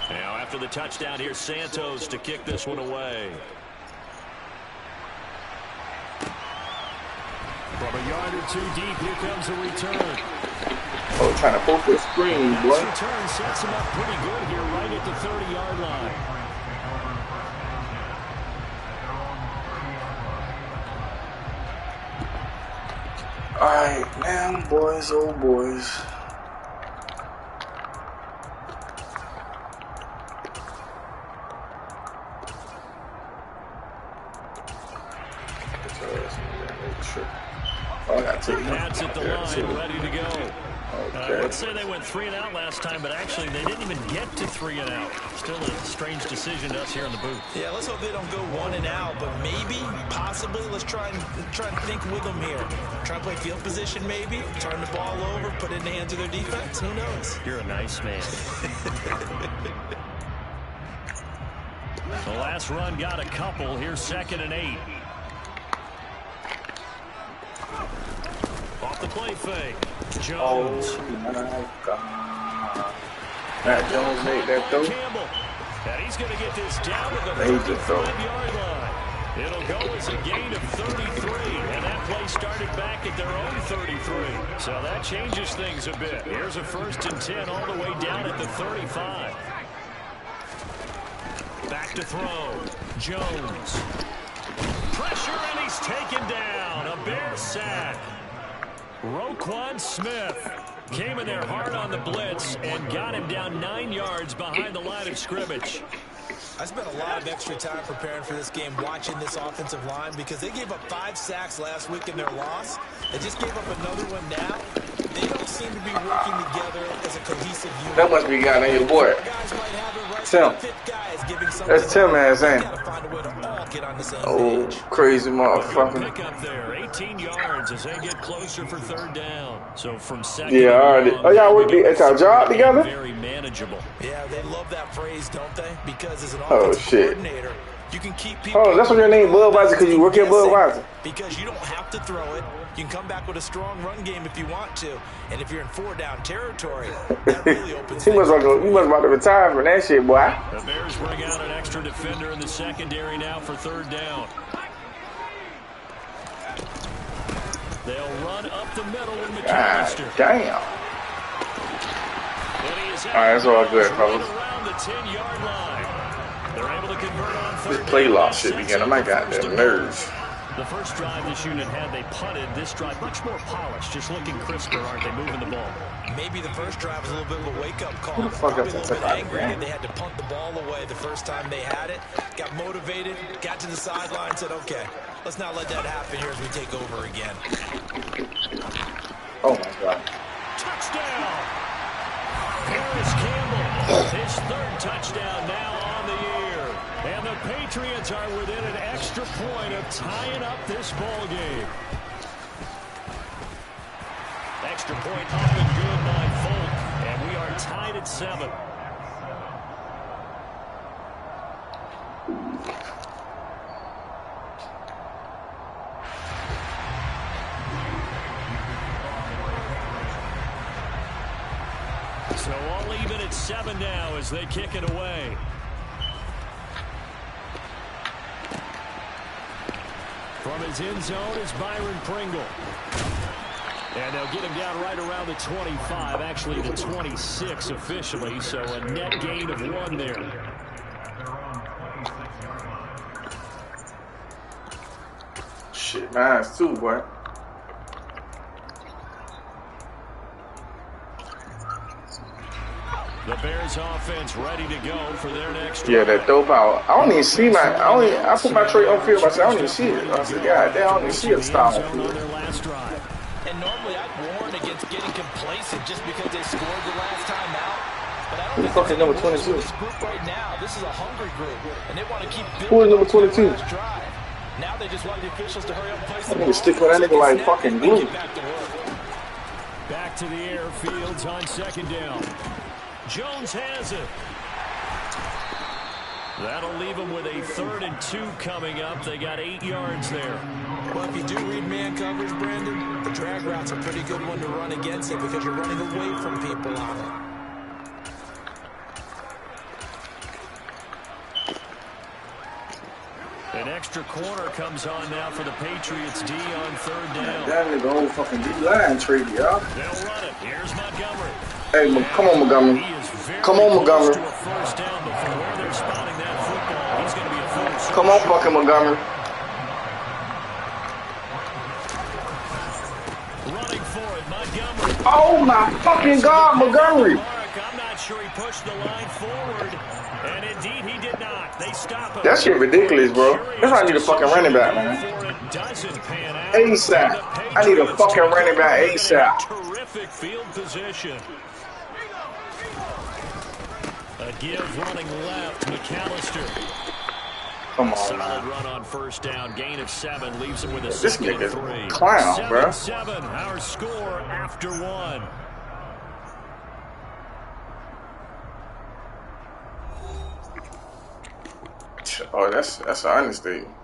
Now, after the touchdown, here's Santos to kick this one away. From a yard or two deep, here comes a return. Oh, trying to poke the screen, boy. This return sets him up pretty good here, right at the 30-yard line. All right, now, boys, oh boys. That's at the line, ready to go. Okay. Let's say they went 3 and out last time, but actually they didn't even get to 3 and out. Still a strange decision to us here in the booth. Yeah, let's hope they don't go 1 and out, but maybe, possibly, let's try and think with them here. Try to play field position, maybe. Turn the ball over, put it in the hands of their defense. Who knows? You're a nice man. The last run got a couple. Here's 2nd and 8. Off the play fake. Jones. Oh, my God. Matt Jones made that throw. Campbell. And he's going to get this down to the 35-yard line. It'll go as a gain of 33. And that play started back at their own 33. So that changes things a bit. Here's a 1st and 10 all the way down at the 35. Back to throw. Jones. Pressure, and he's taken down. A Bear sack. Roquan Smith came in there hard on the blitz and got him down 9 yards behind the line of scrimmage. I spent a lot of extra time preparing for this game, watching this offensive line, because they gave up 5 sacks last week in their loss. They just gave up another one now. They don't seem to be working together as a cohesive unit. That must be guy named your boy. Tim. That's Tim, man, saying. Oh, crazy motherfucker. Pick up there, 18 yards as they get closer for 3rd down. So from 2nd. Yeah, already. Oh, y'all work at y'all job together? Very manageable. Yeah, they love that phrase, don't they? Because as an offensive coordinator, you can keep people. Oh, that's what your name Budweiser, because you work at Budweiser. Because you don't have to throw it. You can come back with a strong run game if you want to. And if you're in 4-down territory, that really opens you must about to retire from that shit, boy. The Bears bring out an extra defender in the secondary now for 3rd down. They'll run up the middle with McAllister. Damn. All right, that's all good, fellas. Around the 10-yard line. They're able to convert on 3rd. This play loss shit beginning. I might got them nerves. The first drive this unit had, they punted. This drive, much more polished, just looking crisper, aren't they, moving the ball? Maybe the first drive was a little bit of a wake-up call. Who the fuck Probably else a little bit took angry out, that they had to punt the ball away the first time they had it. Got motivated, got to the sideline, said, okay, let's not let that happen here as we take over again. Oh, my God. Touchdown! Paris Campbell, his 3rd touchdown now on the year. And the Patriots are within an extra point of tying up this ball game. Extra point up and good by Folk. And we are tied at 7. So all even at 7 now as they kick it away. From his end zone is Byron Pringle. And they'll get him down right around the 25, actually the 26 officially, so a net gain of 1 there. Shit, mine's too, boy. The Bears offense ready to go for their next drive. Yeah, that dope out. I don't even see my. I put my tray on field. I said I don't even see it. I said, God damn, I don't even see it style on field. And normally I'd warn against getting complacent just because they scored the last time out. But I don't think fucking number 22? This group right now, this is a hungry group, and they want to keep building. Who is number 22? Now they just want the officials to hurry up and place I'm gonna stick with that nigga like fucking glue. Back to the air, Fields on 2nd down. Jones has it. That'll leave them with a 3rd and 2 coming up. They got 8 yards there. Well, if you do read man coverage, Brandon, the drag route's a pretty good one to run against it because you're running away from people on it. An extra corner comes on now for the Patriots D on 3rd down. That nigga whole fucking D-line trade, y'all. They'll run it. Here's Montgomery. Hey, come on, Montgomery. Come on, Montgomery. To a first down, but from where they're spotting that football, he's going to be a full. Come on, fucking Montgomery. Running for it, Montgomery. Oh my fucking God, Montgomery. I'm not sure he pushed the line forward, and indeed he did not. They stop him. That shit ridiculous, bro. That's why I need a fucking running back, man. ASAP. I need a fucking running back ASAP. Terrific field position. A give running left, McAllister. Come on, Solid man. run on first down, gain of 7, leaves him with a This 2nd and nigga's 3. clown, bro. 7-7, our score after 1. Oh, that's an understatement.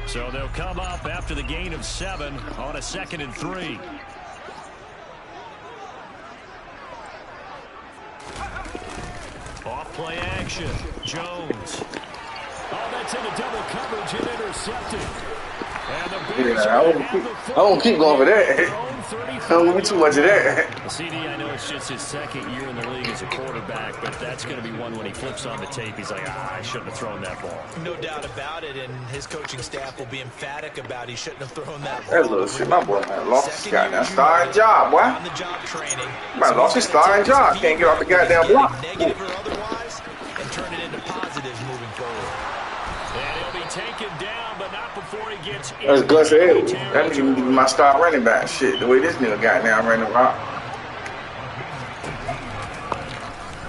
So they'll come up after the gain of 7 on a 2nd and 3. Off play action. Jones. Oh, that's into double coverage and intercepted. And the Bears I won't keep going for that. Don't give me too much of that. CD, I know it's just his 2nd year in the league as a quarterback, but that's going to be one when he flips on the tape. He's like, I shouldn't have thrown that ball. No doubt about it, and his coaching staff will be emphatic about he shouldn't have thrown that ball. That little shit, my boy, man, lost his goddamn starting job, boy. On the job training. Man, lost his starting job. Can't get off the goddamn block. Negative or otherwise, and turn it into positives moving forward. And he'll be taken down, but not before he gets in. That's Gus Edwards. That nigga need to be my star running back. Shit, the way this nigga got now running around.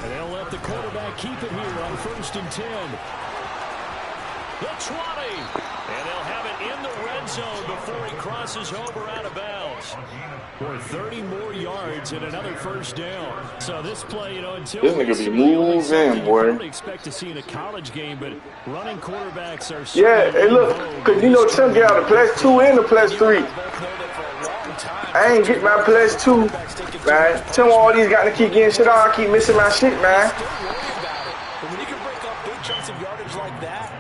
And they'll let the quarterback keep it here on 1st and 10. The 20. And they'll have it in the red zone before he crosses over out of bounds. For 30 more yards and another first down. So this play, until this nigga be moving, boy. You probably expect to see in a college game, but running quarterbacks are yeah. Hey, look, cause Tim get out of +2 and the +3. I ain't get my +2, man. Tim all these got to keep getting shit on. I keep missing my shit, man. But when you can break up big chunks of yardage like that,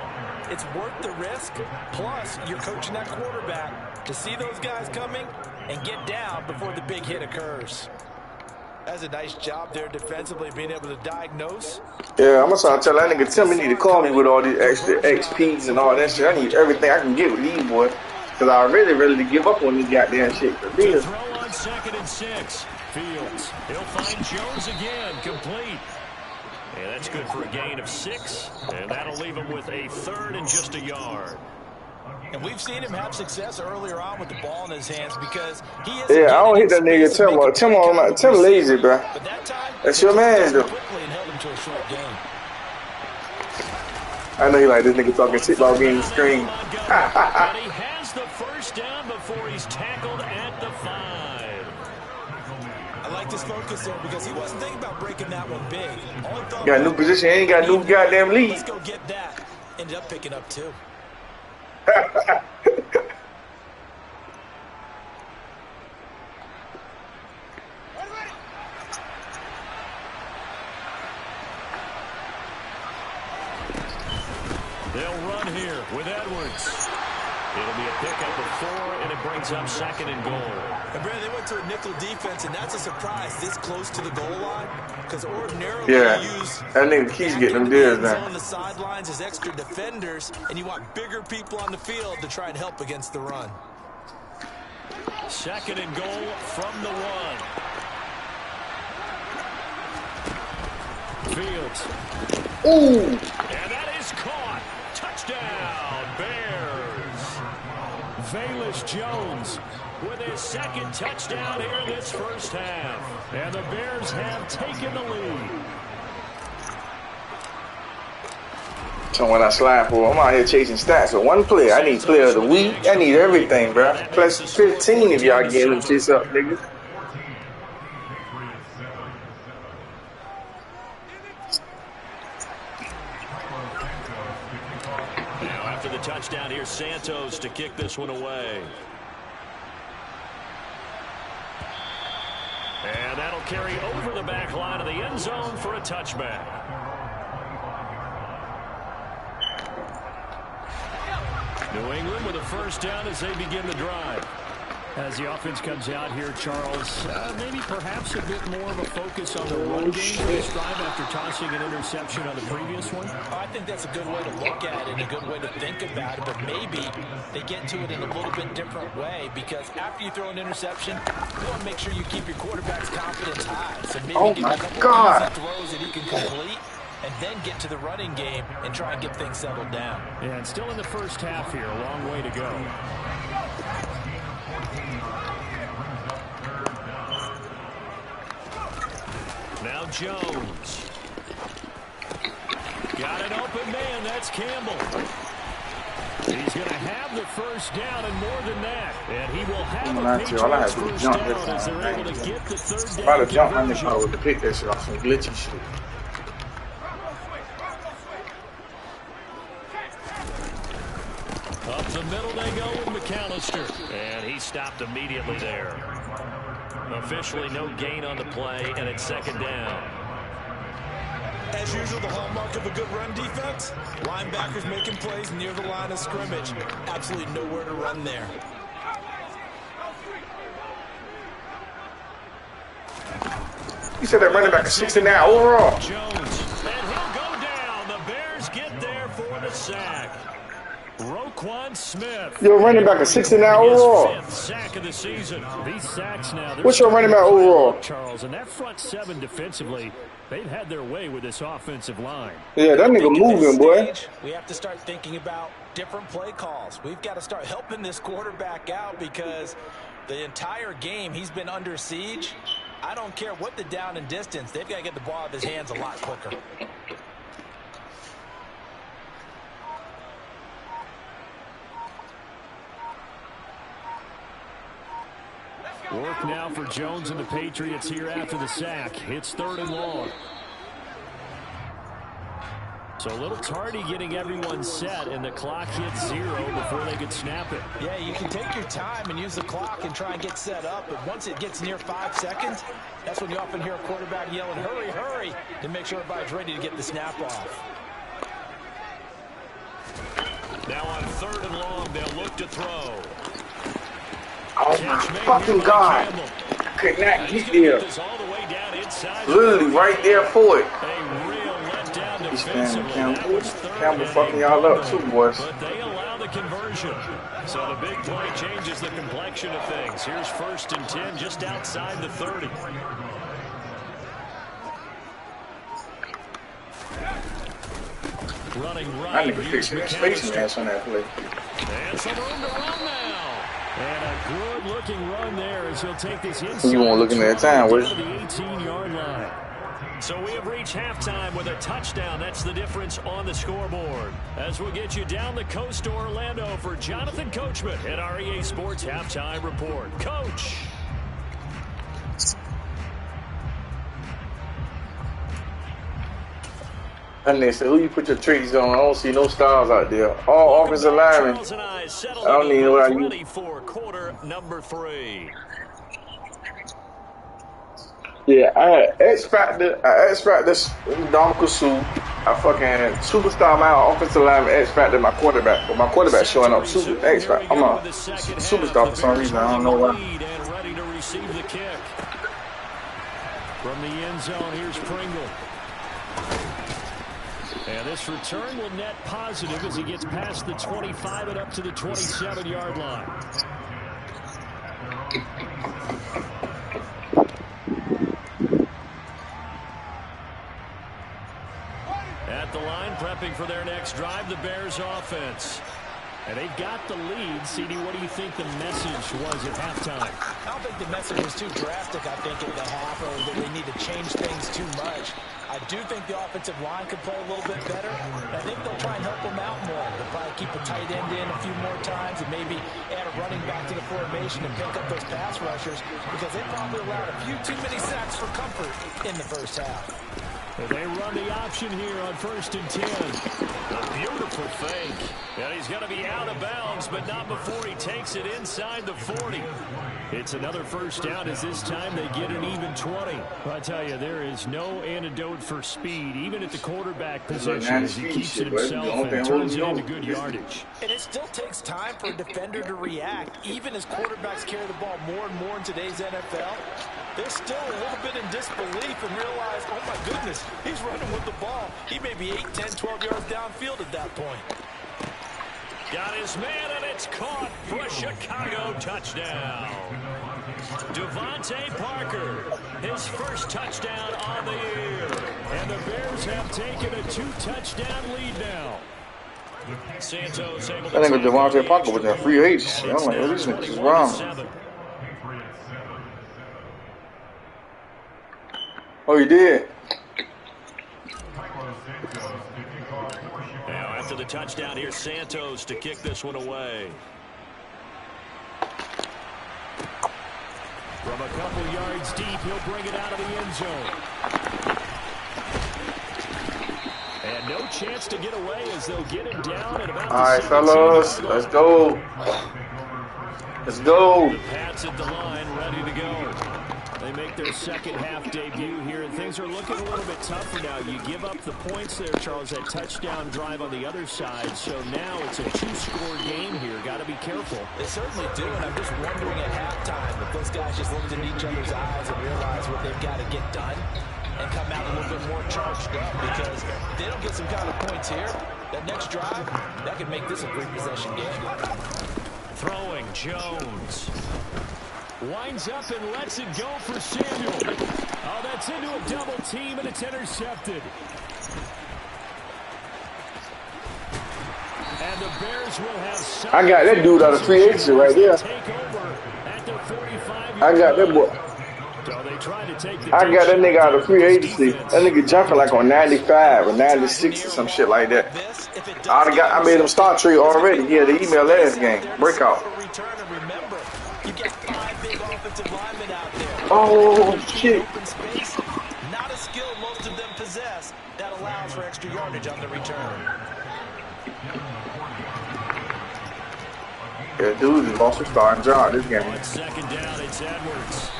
it's worth the risk. Plus, you're coaching that quarterback to see those guys coming and get down before the big hit occurs. That's a nice job there defensively, being able to diagnose. Yeah, I'm gonna start telling that nigga Tim he need to call me with all these extra XPs and all that shit. I need everything I can get with these boys. Cause I really ready to give up on these goddamn shit. For real. Throw on 2nd and 6. Fields. He'll find Jones again. Complete. And that's good for a gain of 6. And that'll leave him with a 3rd and just a yard. And we've seen him have success earlier on with the ball in his hands because he is. Yeah, I don't hit that nigga Tim. Tim lazy, bro. But that time, that's your man, though. Quickly and held him to a short game. I know he like this nigga talking shit about being screen. And he has the first down before he's tackled at the 5. I like this focus there because he wasn't thinking about breaking that one big. All he thought Got a new position, ain't got new goddamn lead. Let's go get that. Ended up picking up 2. They'll run here with Edwards. It'll be a pickup of 4, and it brings up 2nd and goal. And Brad, they went to a nickel defense, and that's a surprise this close to the goal line. Because ordinarily you use that nigga keeps getting them deals now. on the sidelines as extra defenders, and you want bigger people on the field to try and help against the run. 2nd and goal from the 1. Fields. Ooh. And that is caught. Touchdown, Bears. Velus Jones with his 2nd touchdown here in this first half. And the Bears have taken the lead. So when I slide for, I'm out here chasing stats. So one player, I need player of the week. I need everything, bro. Plus 15 if y'all getting them shits up, niggas. Santos to kick this one away. And that'll carry over the back line of the end zone for a touchback. New England with a first down as they begin the drive. As the offense comes out here, Charles, maybe perhaps a bit more of a focus on the run game for this drive after tossing an interception on the previous one? I think that's a good way to look at it and a good way to think about it, but maybe they get to it in a little bit different way because after you throw an interception, you want to make sure you keep your quarterback's confidence high. So maybe give a couple of easy throws that he can complete and then get to the running game and try and get things settled down. Yeah, and still in the first half here, a long way to go. Now Jones. Got an open man. That's Campbell. He's going to have the first down and more than that. And he will have a Patriots first down as they're able to get the third down. If I'd jump my nigga, I would have picked that shit off some glitchy shit. Up the middle they go with McAllister. And he stopped immediately there. Officially no gain on the play, and it's second down. As usual, the hallmark of a good run defense, linebackers making plays near the line of scrimmage. Absolutely nowhere to run there. You said that running back is 69 overall. Jones, and he'll go down. The Bears get there for the sack. Roquan Smith. Your running back is 69 overall. His fifth sack of the season. These sacks now. What's your running back overall? Charles, and that front seven defensively, they've had their way with this offensive line. Yeah, that nigga moving, boy. We have to start thinking about different play calls. We've got to start helping this quarterback out because the entire game he's been under siege. I don't care what the down and distance. They've got to get the ball out of his hands a lot quicker. Work now for Jones and the Patriots here after the sack. It's third and long. So a little tardy getting everyone set, and the clock hits 0 before they could snap it. Yeah, you can take your time and use the clock and try and get set up, but once it gets near 5 seconds, that's when you often hear a quarterback yelling, hurry, hurry, to make sure everybody's ready to get the snap off. Now on third and long, they'll look to throw. Oh my fucking God. I could not get there. Literally right there for it. He's Campbell fucking y'all up too, boys. But they allow the conversion. So the big play changes the complexion of things. Here's first and 10 just outside the 30. Running right. I need to fix that space mask on that play. And some room to run now. And a good-looking run there as he'll take this inside. You won't look in that time, to the 18-yard line. So we have reached halftime with a touchdown. That's the difference on the scoreboard. As we get you down the coast to Orlando for Jonathan Coachman at our EA Sports Halftime Report. Coach. And they said, who you put your tricks on? I don't see no stars out there. All offensive linemen. I don't need no idea. Ready for quarter number 3. Yeah, I had X Factor, Dominical Sue. I fucking superstar my offensive lineman, X Factor, my quarterback. But my quarterback showing up super X Factor. I'm a superstar for some reason. I don't know why. And ready to receive the kick. From the end zone, here's Pringle. And this return will net positive as he gets past the 25 and up to the 27-yard line. At the line, prepping for their next drive, the Bears offense. And they've got the lead. CD, what do you think the message was at halftime? I don't think the message was too drastic, I think, at the half, or that they need to change things too much. I do think the offensive line could play a little bit better. I think they'll try and help them out more. They'll probably keep a tight end in a few more times and maybe add a running back to the formation and pick up those pass rushers because they probably allowed a few too many sacks for comfort in the first half. They run the option here on 1st and 10. A beautiful fake. And he's going to be out of bounds, but not before he takes it inside the 40. It's another first down as this time they get an even 20. I tell you, there is no antidote for speed, even at the quarterback position, as he keeps it himself and turns it into good yardage. And it still takes time for a defender to react, even as quarterbacks carry the ball more and more in today's NFL. They're still a little bit in disbelief and realize, oh my goodness, he's running with the ball. He may be 8, 10, 12 yards downfield at that point. Got his man, and it's caught for a Chicago touchdown. Devontae Parker, his first touchdown on the year. And the Bears have taken a 2-touchdown lead now. Santos able I think Devontae Parker was a free agent. I'm like, these niggas is wrong. Oh, you did? Now, after the touchdown, here's Santos to kick this one away. From a couple yards deep, he'll bring it out of the end zone. And no chance to get away as they'll get it down at about the 17. All right, fellas, let's go. Let's go. The Pats at the line, ready to go. They make their second half debut here, and things are looking a little bit tougher now. You give up the points there, Charles, that touchdown drive on the other side. So now it's a 2-score game here. Got to be careful. They certainly do, and I'm just wondering at halftime if those guys just looked in each other's eyes and realize what they've got to get done and come out a little bit more charged up, because if they don't get some kind of points here, that next drive, that could make this a 3-possession game. Throwing Jones. Winds up and lets it go for Samuel. Oh, that's into a double team, and it's intercepted. And the Bears will have I got that dude out of free agency right there. Take over at the 45. I got that boy. So they try to take the I got that nigga out of free agency. That nigga jumping like on 95 or 96 or some shit like that. I made him start trade already. He had the email last game. Breakout. Oh shit. Not a skill most of them possess that allows for extra yardage on the return. Yeah, dude is also starting job this game. On 2nd down, it's Edwards.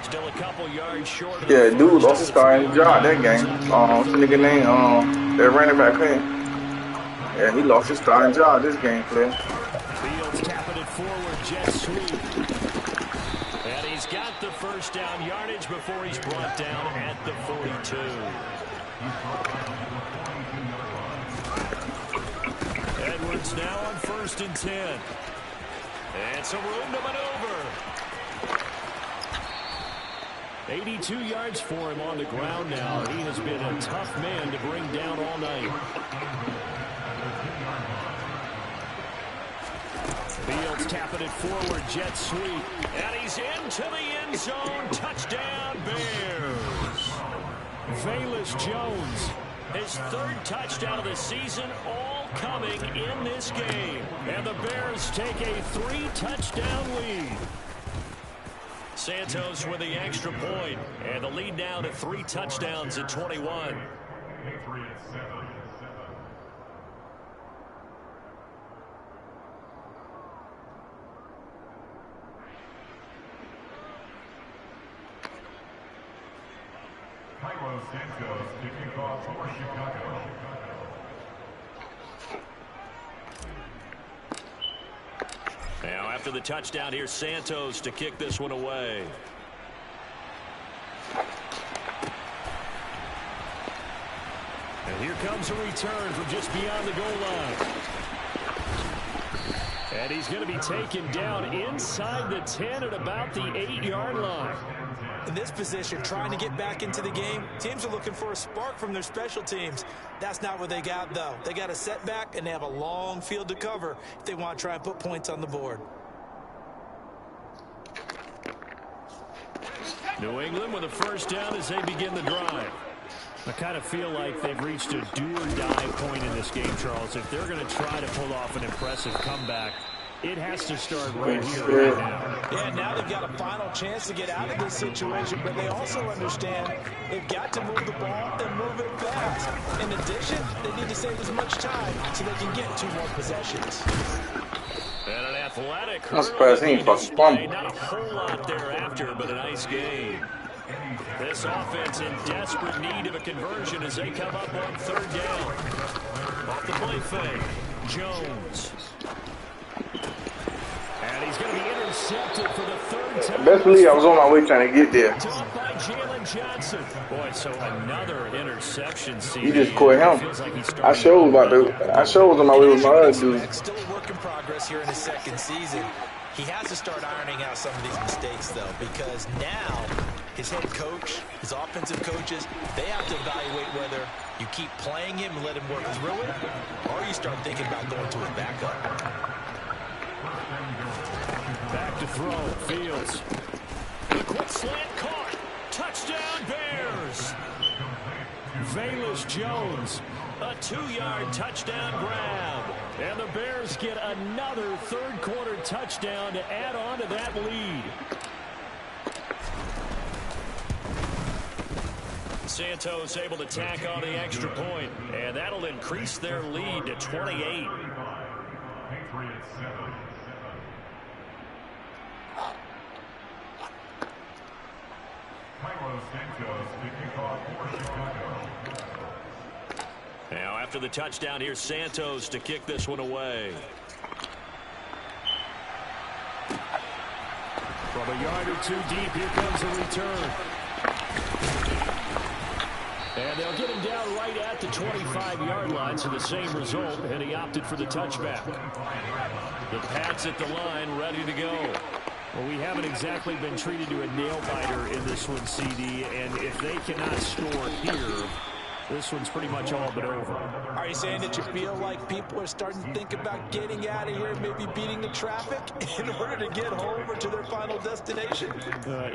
Still a couple yards short. Yeah, dude also starting job that game. What's the nigga name? That running back thing. Yeah, he lost his starting job this game, player. Fields tapping it forward, jet sweep. And he's got the first down yardage before he's brought down at the 42. Edwards now on 1st and 10. And some room to maneuver. 82 yards for him on the ground now. He has been a tough man to bring down all night. Fields tapping it forward, jet sweep. And he's into the end zone. Touchdown, Bears. Velus Jones. His 3rd touchdown of the season, all coming in this game. And the Bears take a 3-touchdown lead. Santos with the extra point. And the lead now to 3 touchdowns at 21. Santos to kick off for Chicago. Now after the touchdown, here's Santos to kick this one away. And here comes a return from just beyond the goal line. And he's going to be taken down inside the 10 at about the 8-yard line. In this position, trying to get back into the game, teams are looking for a spark from their special teams. That's not what they got, though. They got a setback, and they have a long field to cover if they want to try and put points on the board. New England with a first down as they begin the drive. I kind of feel like they've reached a do-or-die point in this game, Charles. If they're going to try to pull off an impressive comeback, It has to start right here, right now. Yeah, now they've got a final chance to get out of this situation, but they also understand they've got to move the ball and move it fast. In addition, they need to save as much time so they can get 2 more possessions. And an athletic I'm surprised he ain't fucking fumble. Not a whole lot thereafter, but a nice game. This offense in desperate need of a conversion as they come up on 3rd down. Off the play fake, Jones. And he's going to be intercepted for the 3rd time. Best believe I was on my way trying to get there. Caught by Jalen Johnson. Boy, so another interception. You just caught him. I showed was on my way with my other dude. Still a work in progress here in his 2nd season. He has to start ironing out some of these mistakes, though, because now his head coach, his offensive coaches, they have to evaluate whether you keep playing him and let him work through it, or you start thinking about going to his backup. Back to throw, Fields. The quick slant caught. Touchdown Bears. Velus Jones. A 2-yard touchdown grab. And the Bears get another 3rd quarter touchdown to add on to that lead. Santos able to tack on the extra point, and that'll increase their lead to 28. Patriots 7. Carlos Santos, the kickoff for Chicago. Now after the touchdown, here's Santos to kick this one away. From a yard or 2 deep, here comes the return. And they'll get him down right at the 25-yard line, so the same result, and he opted for the touchback. The Pats at the line, ready to go. Well, we haven't exactly been treated to a nail-biter in this one, CD, and if they cannot score here, this one's pretty much all but over. Are you saying that you feel like people are starting to think about getting out of here, maybe beating the traffic in order to get home or to their final destination?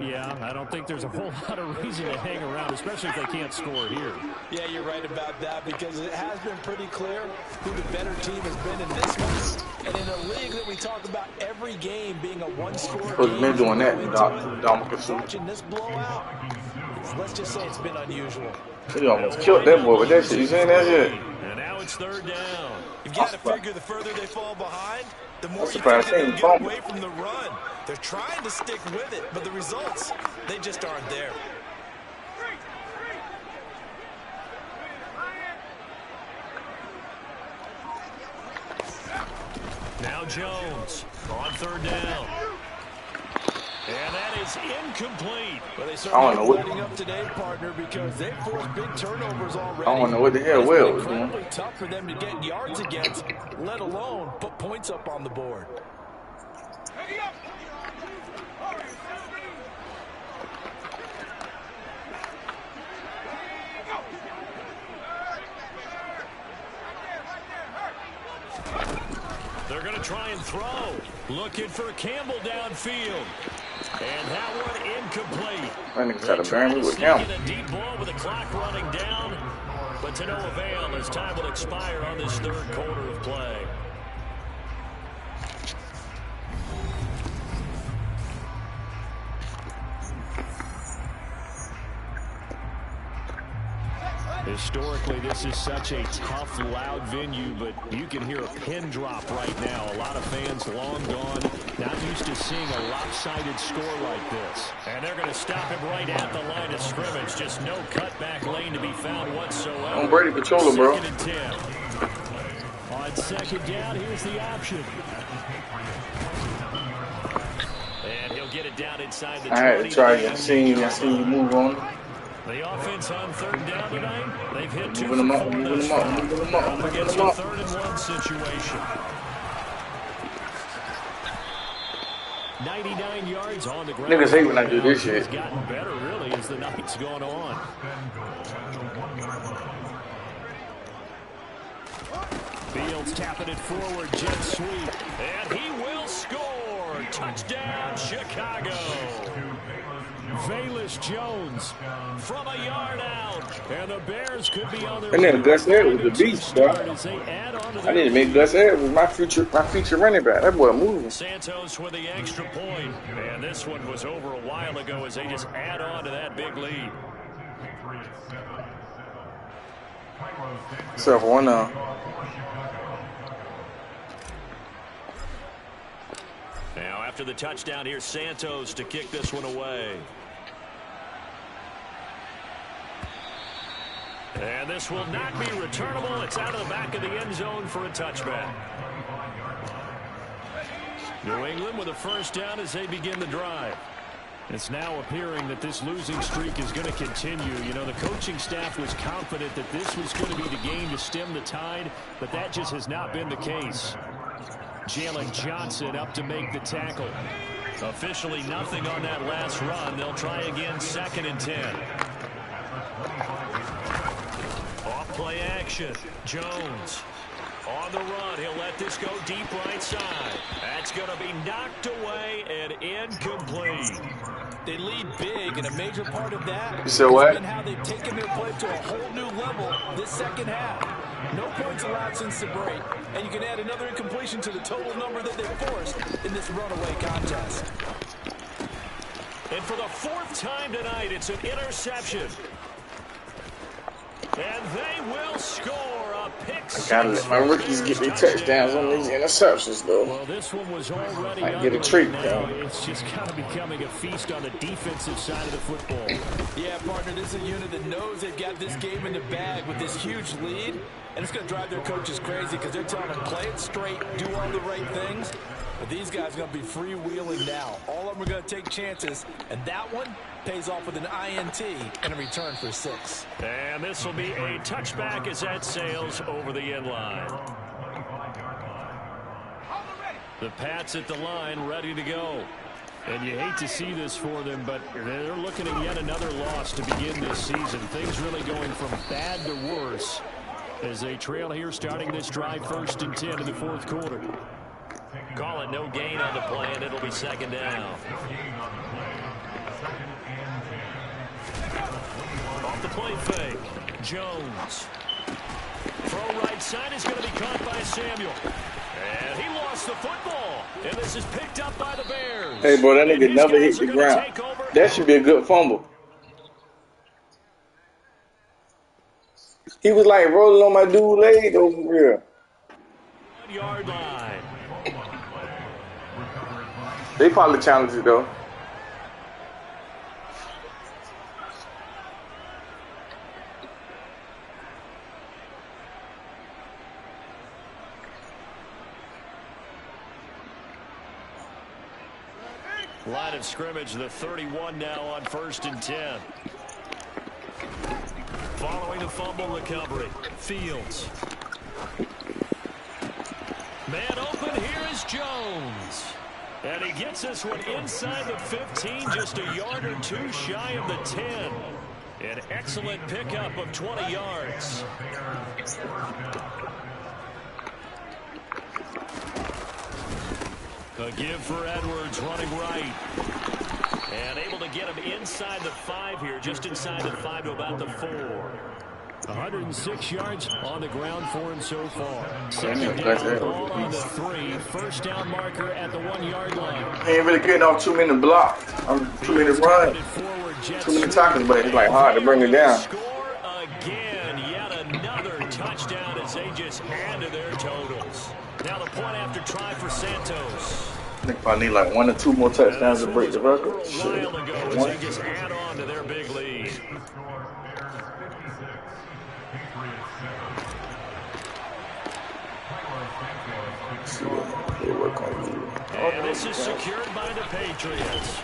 Yeah, I don't think there's a whole lot of reason to hang around, especially if they can't score here. Yeah, you're right about that, because it has been pretty clear who the better team has been in this one. And in a league that we talk about every game being a one-score game, been doing that, watching this blowout, let's just say it's been unusual. He almost killed that boy with that shit. You seen that shit? And now it's 3rd down. You've got to figure the further they fall behind, the more you surprised think he they ain't get fumbled. away from the run. They're trying to stick with it, but the results, they just aren't there. Now Jones on 3rd down. And that is incomplete. Well, they I certainly don't know what- are lighting up today, partner, because they forced big turnovers already. I don't know what the hell It's Will been was doing. incredibly tough for them to get yards against, let alone put points up on the board. They're going to try and throw. Looking for Campbell downfield. And that one incomplete. That nigga tried to bury me with him. A deep ball with the clock running down. But to no avail as time will expire on this 3rd quarter of play. Historically, this is such a tough, loud venue, but you can hear a pin drop right now. A lot of fans long gone, not used to seeing a lopsided score like this. And they're going to stop him right at the line of scrimmage. Just no cutback lane to be found whatsoever. I'm Brady controller, bro. 2nd and 10. On 2nd down, here's the option. And he'll get it down inside the 20. I had to try it. I seen you move on. The offense on 3rd down tonight. They've hit 2 Moving them up, for 4 moving thus them up, far. moving them up, Up moving against them a up. 3rd and 1 situation. 99 yards on the ground. Niggas hate when I do this shit. It's gotten better, really, as the night's gone on. Fields tapping it forward, jet sweep. And he will score. Touchdown, Chicago. Velus Jones from a yard out. And the Bears could be on their And then Gus Edwards was a beast, bro. I need to make Gus Edwards my future running back. That boy moving. Santos with the extra point. And this one was over a while ago as they just add on to that big lead. So for one now. Now after the touchdown, here's Santos to kick this one away. And this will not be returnable. It's out of the back of the end zone for a touchback. New England with a first down as they begin the drive. It's now appearing that this losing streak is going to continue. You know, the coaching staff was confident that this was going to be the game to stem the tide, but that just has not been the case. Jalen Johnson up to make the tackle. Officially nothing on that last run. They'll try again, 2nd and 10. Off play action. Jones on the run. He'll let this go deep right side. That's going to be knocked away and incomplete. They lead big, and a major part of that has been how they've taken their play to a whole new level this second half. No points allowed since the break, and you can add another incompletion to the total number that they've forced in this runaway contest. And for the 4th time tonight, it's an interception. And they will score a pick six. I gotta let my rookies get their touchdowns on these interceptions, though. Well, this one was already I get a treat, though. It's just kind of becoming a feast on the defensive side of the football. Yeah, partner, this is a unit that knows they've got this game in the bag with this huge lead, and it's going to drive their coaches crazy because they're telling them play it straight, do all the right things. But these guys are going to be freewheeling now. All of them are going to take chances, and that one pays off with an INT and a return for 6. And this will be a touchback as that sails over the end line. The Pats at the line, ready to go. And you hate to see this for them, but they're looking at yet another loss to begin this season. Things really going from bad to worse as they trail here starting this drive 1st and 10 in the 4th quarter. Call it no gain on the play, and it'll be 2nd down. Off the play fake. Jones. Throw right side is going to be caught by Samuel. And he lost the football. And this is picked up by the Bears. Hey, boy, that nigga never hit the ground. That should be a good fumble. He was like rolling on my dude's leg over here. 1 yard line. They probably challenged it, though. Line of scrimmage, the 31 now on 1st and 10. Following the fumble recovery, Fields. Man open, here is Jones. And he gets this one inside the 15, just a yard or 2 shy of the 10. An excellent pickup of 20 yards. A give for Edwards running right. And able to get him inside the 5 here, just inside the 5 to about the 4. 106 yards on the ground for him so far. 2nd down, ball on the 3. First down marker at the 1 yard line. He ain't really getting off too many blocks. Too many runs. Too many tackles, but it's like hard to bring it down. Score again, yet another touchdown as they just add to their totals. Now the point after try for Santos. I think I need like 1 or 2 more touchdowns to break the record. A while ago as they just add on to their big lead. And this is secured by the Patriots.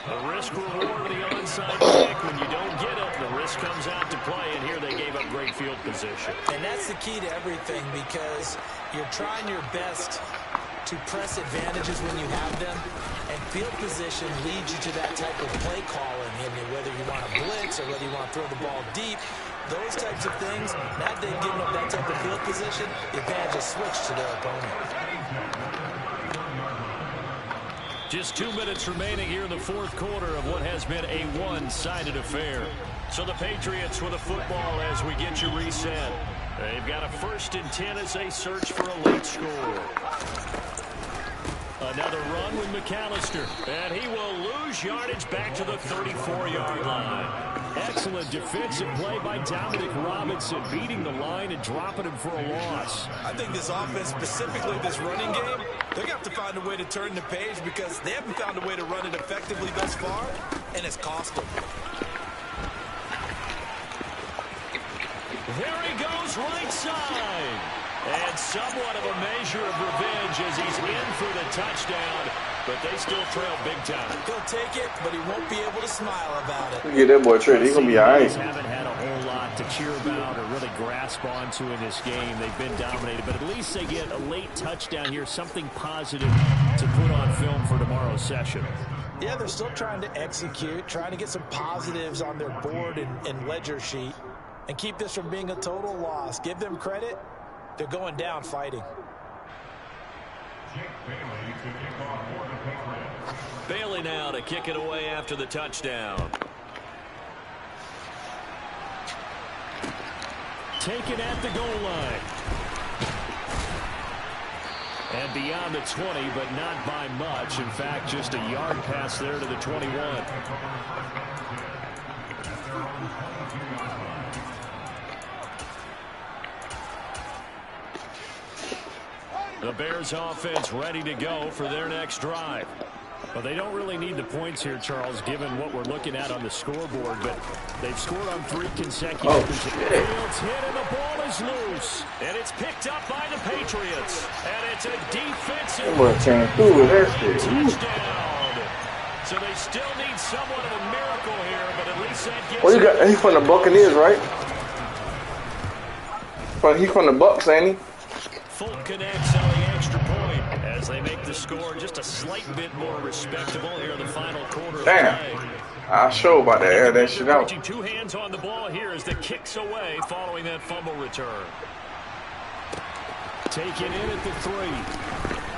The risk reward of the onside kick. When you don't get it, the risk comes out to play, and here they gave up great field position. And that's the key to everything, because you're trying your best to press advantages when you have them, and field position leads you to that type of play calling, and whether you want to blitz or whether you want to throw the ball deep, those types of things. Now they've given up that type of field position, the advantage is switched to their opponent. Just 2 minutes remaining here in the fourth quarter of what has been a one-sided affair. So the Patriots with a football as we get you reset. They've got a 1st and 10 as they search for a late score. Another run with McAllister, and he will lose yardage back to the 34-yard line. Excellent defensive play by Dominic Robinson, beating the line and dropping him for a loss. I think this offense, specifically this running game, they're going to have to find a way to turn the page because they haven't found a way to run it effectively thus far, and it's cost them. There he goes, right side. And somewhat of a measure of revenge as he's in for the touchdown, but they still trail big time. He'll take it, but he won't be able to smile about it. Get that boy traded. He's going to be all right. Haven't had a whole lot to cheer about or really grasp onto in this game. They've been dominated, but at least they get a late touchdown here, something positive to put on film for tomorrow's session. Yeah, they're still trying to execute, trying to get some positives on their board and ledger sheet, and keep this from being a total loss. Give them credit. They're going down fighting. Bailey now to kick it away after the touchdown. Taken at the goal line. And beyond the 20, but not by much. In fact, just a yard pass there to the 21. The Bears offense ready to go for their next drive. Well, they don't really need the points here, Charles, given what we're looking at on the scoreboard, but they've scored on 3 consecutive. Fields hit and the ball is loose. And it's picked up by the Patriots. And it's a defensive touchdown. So they still need somewhat of a miracle here, but at least that gets... Well, you got, he's from the Buccaneers, right? He's from the Bucs, ain't he? Fulton connects on the extra point as they make the score just a slight bit more respectable here in the final quarter. Damn. I'll show about that. Air that shit out. 2 hands on the ball here as the kicks away following that fumble return. Taken in at the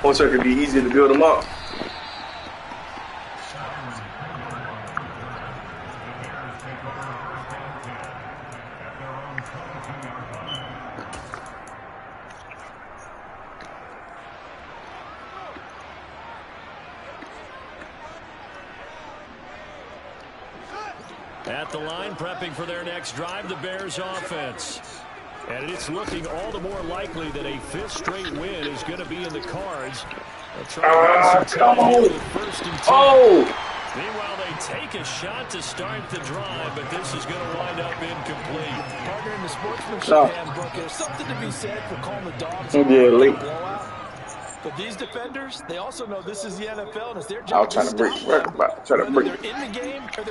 3. Also, it could be easy to build them up. At the line, prepping for their next drive, the Bears offense. And it's looking all the more likely that a 5th straight win is going to be in the cards. Come on. Oh! Meanwhile, they take a shot to start the drive, but this is going to wind up incomplete. Partner, in the sportsmanship handbook, there's something to be said for calling the dogs off late. blowout. But these defenders, they also know this is the NFL, and it's their job. I'll try to break the record.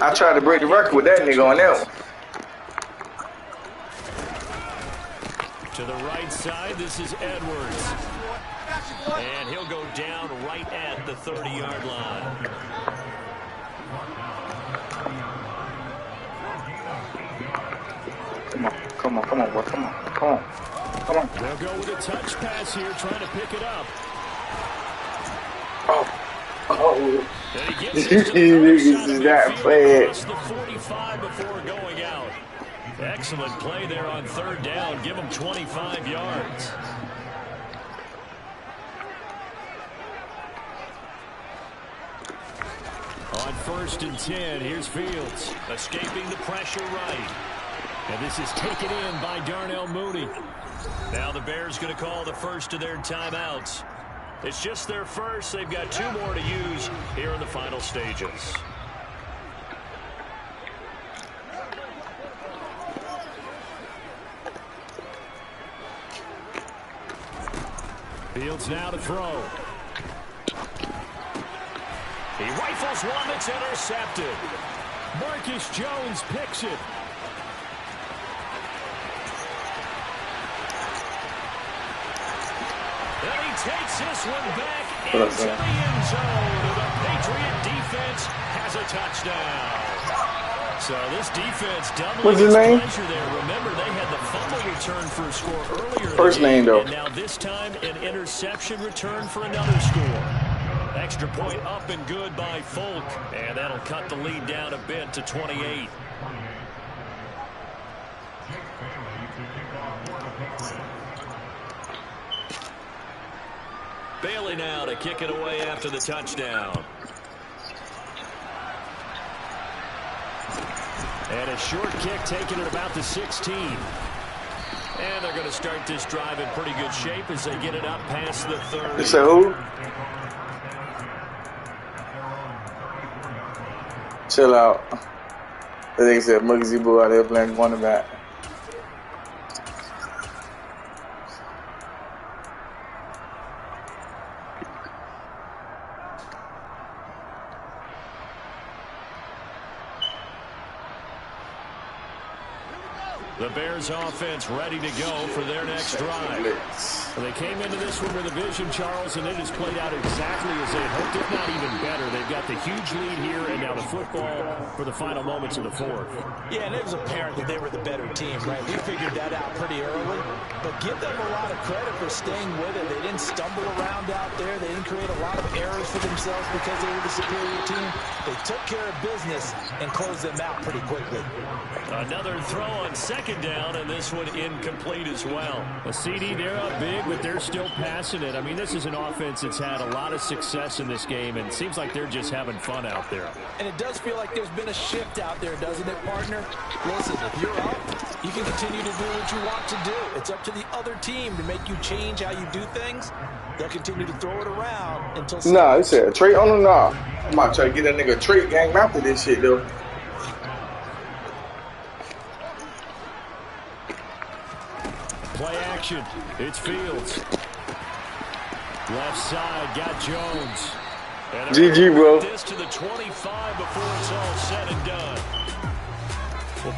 I tried to break the record with that nigga on that one. To the right side, this is Edwards. And he'll go down right at the 30-yard line. Come on, boy. Come on. They'll go with a touch pass here, trying to pick it up. Oh. And he gets it to the that bad. the 45 before going out. Excellent play there on 3rd down. Give him 25 yards. On 1st and 10, here's Fields. Escaping the pressure right. And this is taken in by Darnell Mooney. Now the Bears going to call the first of their timeouts. It's just their first. They've got 2 more to use here in the final stages. Fields now to throw. He rifles one that's intercepted. Marcus Jones picks it. And he takes this one back into the end zone. The Patriot defense has a touchdown. So this defense doubling What's his name? pressure there. Remember, they had the fumble return for a score earlier. First name, though. And now this time, an interception return for another score. Extra point up and good by Folk. And that'll cut the lead down a bit to 28. Bailey now to kick it away after the touchdown. And a short kick taken at about the 16. And they're going to start this drive in pretty good shape as they get it up past the 30. You say who? Chill out. I think it's that Muggsy Boo out there playing cornerback. The Bears offense ready to go for their next drive. They came into this one with a vision, Charles, and it has played out exactly as they hoped, if not even better. They've got the huge lead here, and now the football for the final moments of the fourth. Yeah, and it was apparent that they were the better team, right? We figured that out pretty early, but give them a lot of credit for staying with it. They didn't stumble around out there. They didn't create a lot of errors for themselves because they were the superior team. They took care of business and closed them out pretty quickly. Another throw on second down, and this one incomplete as well. A CD, they're up big, but they're still passing it. I mean, this is an offense that's had a lot of success in this game, and it seems like they're just having fun out there. And it does feel like there's been a shift out there, doesn't it, partner? Listen, if you're up, you can continue to do what you want to do. It's up to the other team to make you change how you do things. They'll continue to throw it around until... Nah, he said a trait on the knob. I'm about to try to get that nigga a trait gang after this shit, though. Play action. It's Fields. Left side, got Jones. GG, bro. This to the 25 before it's all said and done. Well,